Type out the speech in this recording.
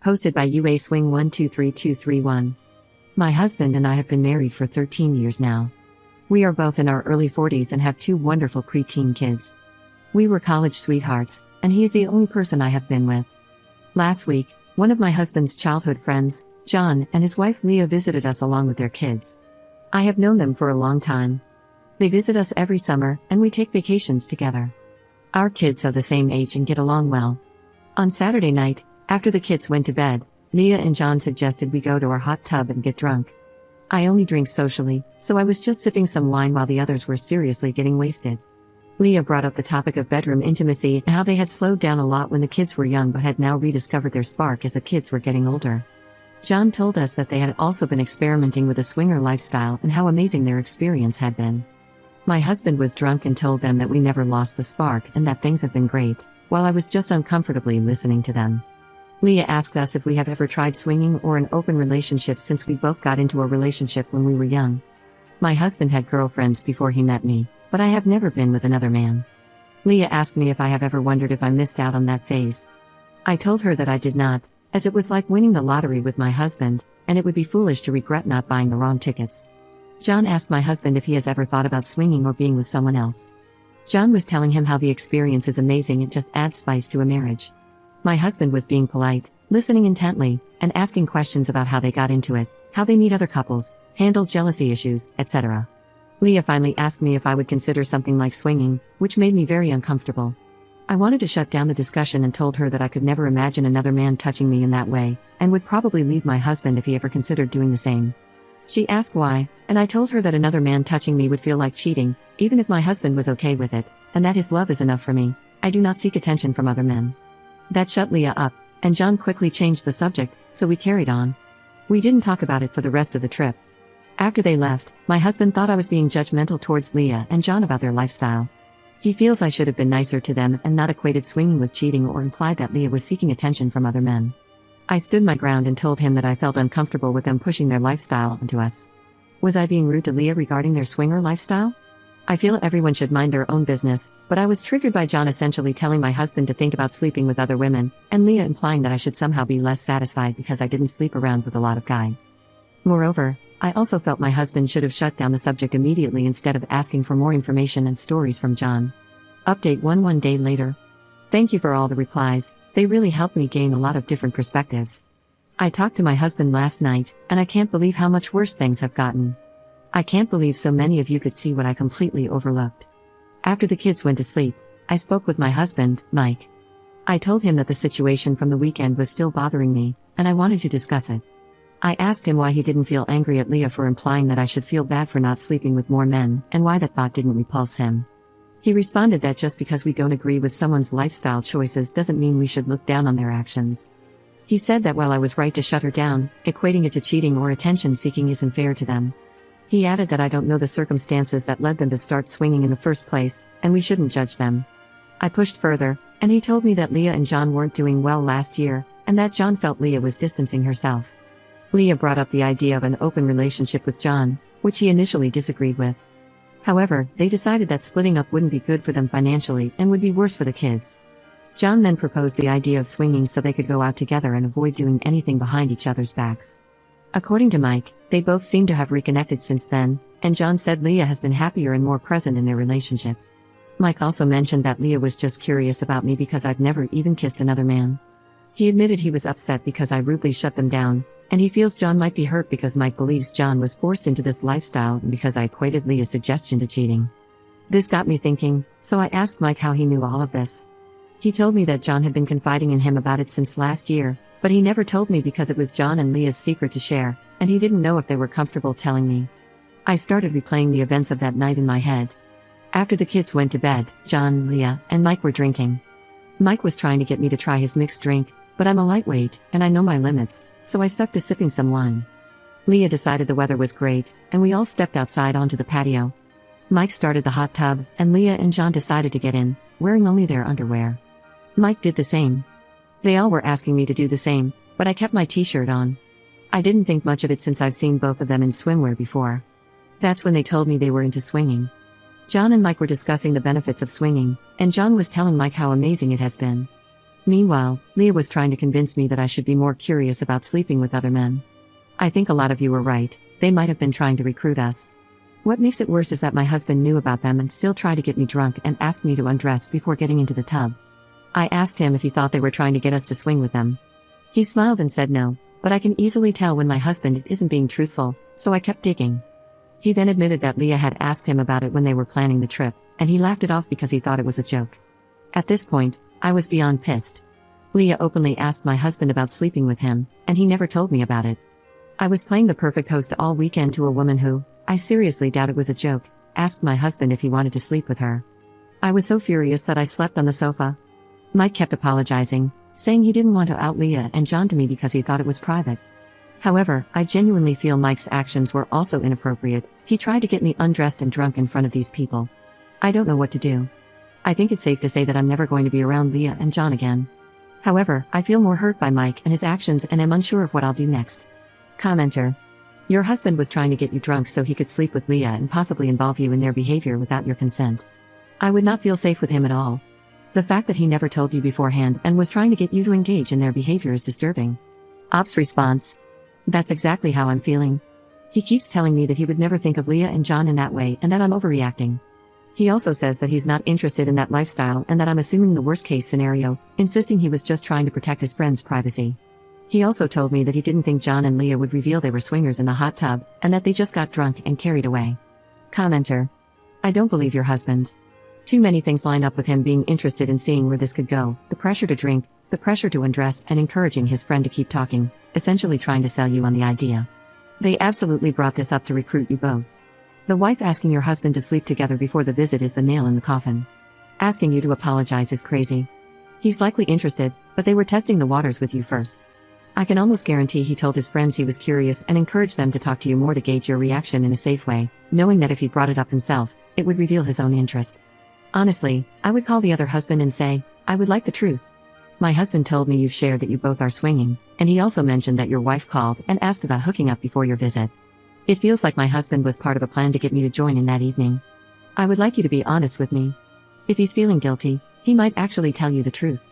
Hosted by UA Swing 123231. My husband and I have been married for 13 years now. We are both in our early 40s and have 2 wonderful preteen kids. We were college sweethearts, and he is the only person I have been with. Last week, one of my husband's childhood friends, John, and his wife Leah visited us along with their kids. I have known them for a long time. They visit us every summer, and we take vacations together. Our kids are the same age and get along well. On Saturday night, after the kids went to bed, Leah and John suggested we go to our hot tub and get drunk. I only drink socially, so I was just sipping some wine while the others were seriously getting wasted. Leah brought up the topic of bedroom intimacy and how they had slowed down a lot when the kids were young but had now rediscovered their spark as the kids were getting older. John told us that they had also been experimenting with a swinger lifestyle and how amazing their experience had been. My husband was drunk and told them that we never lost the spark and that things have been great, while I was just uncomfortably listening to them. Leah asked us if we have ever tried swinging or an open relationship since we both got into a relationship when we were young. My husband had girlfriends before he met me, but I have never been with another man. Leah asked me if I have ever wondered if I missed out on that phase. I told her that I did not, as it was like winning the lottery with my husband, and it would be foolish to regret not buying the wrong tickets. John asked my husband if he has ever thought about swinging or being with someone else. John was telling him how the experience is amazing and just adds spice to a marriage. My husband was being polite, listening intently, and asking questions about how they got into it, how they meet other couples, handle jealousy issues, etc. Leah finally asked me if I would consider something like swinging, which made me very uncomfortable. I wanted to shut down the discussion and told her that I could never imagine another man touching me in that way, and would probably leave my husband if he ever considered doing the same. She asked why, and I told her that another man touching me would feel like cheating, even if my husband was okay with it, and that his love is enough for me. I do not seek attention from other men. That shut Leah up, and John quickly changed the subject, so we carried on. We didn't talk about it for the rest of the trip. After they left, my husband thought I was being judgmental towards Leah and John about their lifestyle. He feels I should have been nicer to them and not equated swinging with cheating or implied that Leah was seeking attention from other men. I stood my ground and told him that I felt uncomfortable with them pushing their lifestyle onto us. Was I being rude to Leah regarding their swinger lifestyle? I feel everyone should mind their own business, but I was triggered by John essentially telling my husband to think about sleeping with other women, and Leah implying that I should somehow be less satisfied because I didn't sleep around with a lot of guys. Moreover, I also felt my husband should have shut down the subject immediately instead of asking for more information and stories from John. Update 1 day later. Thank you for all the replies, they really helped me gain a lot of different perspectives. I talked to my husband last night, and I can't believe how much worse things have gotten. I can't believe so many of you could see what I completely overlooked. After the kids went to sleep, I spoke with my husband, Mike. I told him that the situation from the weekend was still bothering me, and I wanted to discuss it. I asked him why he didn't feel angry at Leah for implying that I should feel bad for not sleeping with more men, and why that thought didn't repulse him. He responded that just because we don't agree with someone's lifestyle choices doesn't mean we should look down on their actions. He said that while I was right to shut her down, equating it to cheating or attention seeking isn't fair to them. He added that I don't know the circumstances that led them to start swinging in the first place, and we shouldn't judge them. I pushed further, and he told me that Leah and John weren't doing well last year, and that John felt Leah was distancing herself. Leah brought up the idea of an open relationship with John, which he initially disagreed with. However, they decided that splitting up wouldn't be good for them financially and would be worse for the kids. John then proposed the idea of swinging so they could go out together and avoid doing anything behind each other's backs. According to Mike, they both seem to have reconnected since then, and John said Leah has been happier and more present in their relationship. Mike also mentioned that Leah was just curious about me because I've never even kissed another man. He admitted he was upset because I rudely shut them down, and he feels John might be hurt because Mike believes John was forced into this lifestyle and because I equated Leah's suggestion to cheating. This got me thinking, so I asked Mike how he knew all of this. He told me that John had been confiding in him about it since last year, but he never told me because it was John and Leah's secret to share, and he didn't know if they were comfortable telling me. I started replaying the events of that night in my head. After the kids went to bed, John, Leah, and Mike were drinking. Mike was trying to get me to try his mixed drink, but I'm a lightweight, and I know my limits, so I stuck to sipping some wine. Leah decided the weather was great, and we all stepped outside onto the patio. Mike started the hot tub, and Leah and John decided to get in, wearing only their underwear. Mike did the same. They all were asking me to do the same, but I kept my t-shirt on. I didn't think much of it since I've seen both of them in swimwear before. That's when they told me they were into swinging. John and Mike were discussing the benefits of swinging, and John was telling Mike how amazing it has been. Meanwhile, Leah was trying to convince me that I should be more curious about sleeping with other men. I think a lot of you were right, they might have been trying to recruit us. What makes it worse is that my husband knew about them and still tried to get me drunk and asked me to undress before getting into the tub. I asked him if he thought they were trying to get us to swing with them. He smiled and said no, but I can easily tell when my husband isn't being truthful, so I kept digging. He then admitted that Leah had asked him about it when they were planning the trip, and he laughed it off because he thought it was a joke. At this point, I was beyond pissed. Leah openly asked my husband about sleeping with him, and he never told me about it. I was playing the perfect host all weekend to a woman who, I seriously doubt it was a joke, asked my husband if he wanted to sleep with her. I was so furious that I slept on the sofa. Mike kept apologizing, saying he didn't want to out Leah and John to me because he thought it was private. However, I genuinely feel Mike's actions were also inappropriate. He tried to get me undressed and drunk in front of these people. I don't know what to do. I think it's safe to say that I'm never going to be around Leah and John again. However, I feel more hurt by Mike and his actions and am unsure of what I'll do next. Commenter. Your husband was trying to get you drunk so he could sleep with Leah and possibly involve you in their behavior without your consent. I would not feel safe with him at all. The fact that he never told you beforehand and was trying to get you to engage in their behavior is disturbing. Ops response. That's exactly how I'm feeling. He keeps telling me that he would never think of Leah and John in that way and that I'm overreacting. He also says that he's not interested in that lifestyle and that I'm assuming the worst-case scenario, insisting he was just trying to protect his friend's privacy. He also told me that he didn't think John and Leah would reveal they were swingers in the hot tub, and that they just got drunk and carried away. Commenter. I don't believe your husband. Too many things line up with him being interested in seeing where this could go, the pressure to drink, the pressure to undress, and encouraging his friend to keep talking, essentially trying to sell you on the idea. They absolutely brought this up to recruit you both. The wife asking your husband to sleep together before the visit is the nail in the coffin. Asking you to apologize is crazy. He's likely interested, but they were testing the waters with you first. I can almost guarantee he told his friends he was curious and encouraged them to talk to you more to gauge your reaction in a safe way, knowing that if he brought it up himself, it would reveal his own interest. Honestly, I would call the other husband and say, I would like the truth. My husband told me you've shared that you both are swinging, and he also mentioned that your wife called and asked about hooking up before your visit. It feels like my husband was part of a plan to get me to join in that evening. I would like you to be honest with me. If he's feeling guilty, he might actually tell you the truth.